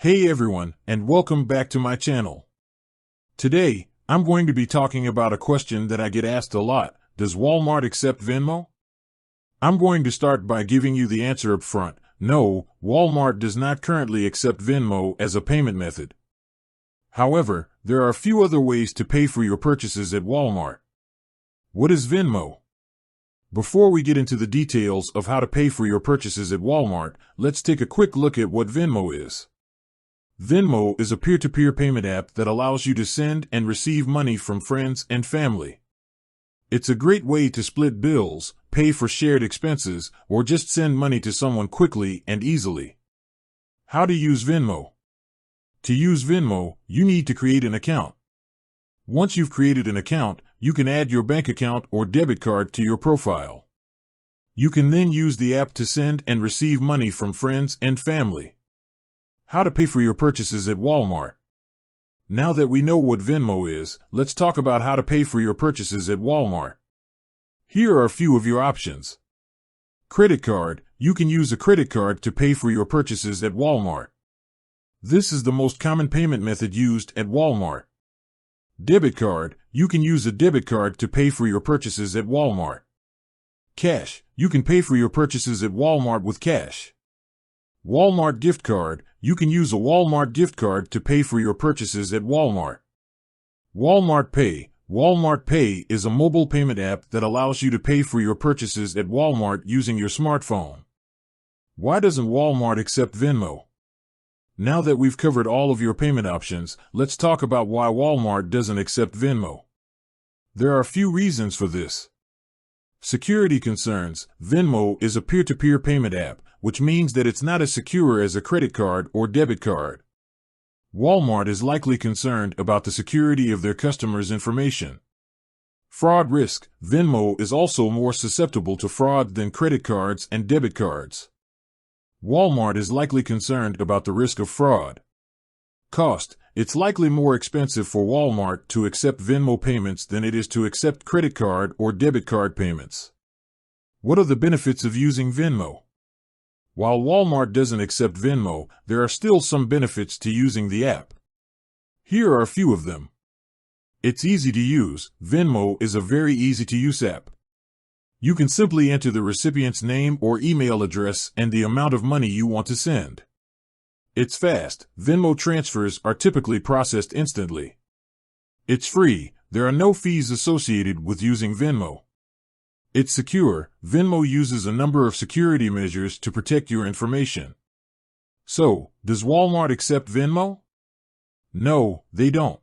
Hey everyone, and welcome back to my channel. Today, I'm going to be talking about a question that I get asked a lot. Does Walmart accept Venmo? I'm going to start by giving you the answer up front. No, Walmart does not currently accept Venmo as a payment method. However, there are a few other ways to pay for your purchases at Walmart. What is Venmo? Before we get into the details of how to pay for your purchases at Walmart, let's take a quick look at what Venmo is. Venmo is a peer-to-peer payment app that allows you to send and receive money from friends and family. It's a great way to split bills, pay for shared expenses, or just send money to someone quickly and easily. How to use Venmo? To use Venmo, you need to create an account. Once you've created an account, you can add your bank account or debit card to your profile. You can then use the app to send and receive money from friends and family. How to pay for your purchases at Walmart. Now that we know what Venmo is, let's talk about how to pay for your purchases at Walmart. Here are a few of your options. Credit card. You can use a credit card to pay for your purchases at Walmart. This is the most common payment method used at Walmart. Debit card. You can use a debit card to pay for your purchases at Walmart. Cash. You can pay for your purchases at Walmart with cash. Walmart gift card. You can use a Walmart gift card to pay for your purchases at Walmart. Walmart Pay. Walmart Pay is a mobile payment app that allows you to pay for your purchases at Walmart using your smartphone. Why doesn't Walmart accept Venmo? Now that we've covered all of your payment options, let's talk about why Walmart doesn't accept Venmo. There are a few reasons for this. Security concerns. Venmo is a peer-to-peer payment app, which means that it's not as secure as a credit card or debit card. Walmart is likely concerned about the security of their customers' information. Fraud risk. Venmo is also more susceptible to fraud than credit cards and debit cards. Walmart is likely concerned about the risk of fraud. Cost. It's likely more expensive for Walmart to accept Venmo payments than it is to accept credit card or debit card payments. What are the benefits of using Venmo? While Walmart doesn't accept Venmo, there are still some benefits to using the app. Here are a few of them. It's easy to use. Venmo is a very easy-to-use app. You can simply enter the recipient's name or email address and the amount of money you want to send. It's fast. Venmo transfers are typically processed instantly. It's free. There are no fees associated with using Venmo. It's secure. Venmo uses a number of security measures to protect your information. So, does Walmart accept Venmo? No, they don't.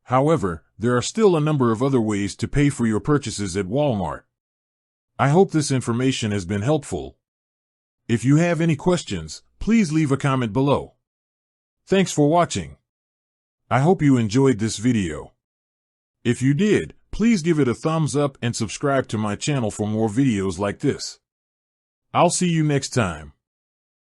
However, there are still a number of other ways to pay for your purchases at Walmart. I hope this information has been helpful. If you have any questions, please leave a comment below. Thanks for watching. I hope you enjoyed this video. If you did, please give it a thumbs up and subscribe to my channel for more videos like this. I'll see you next time.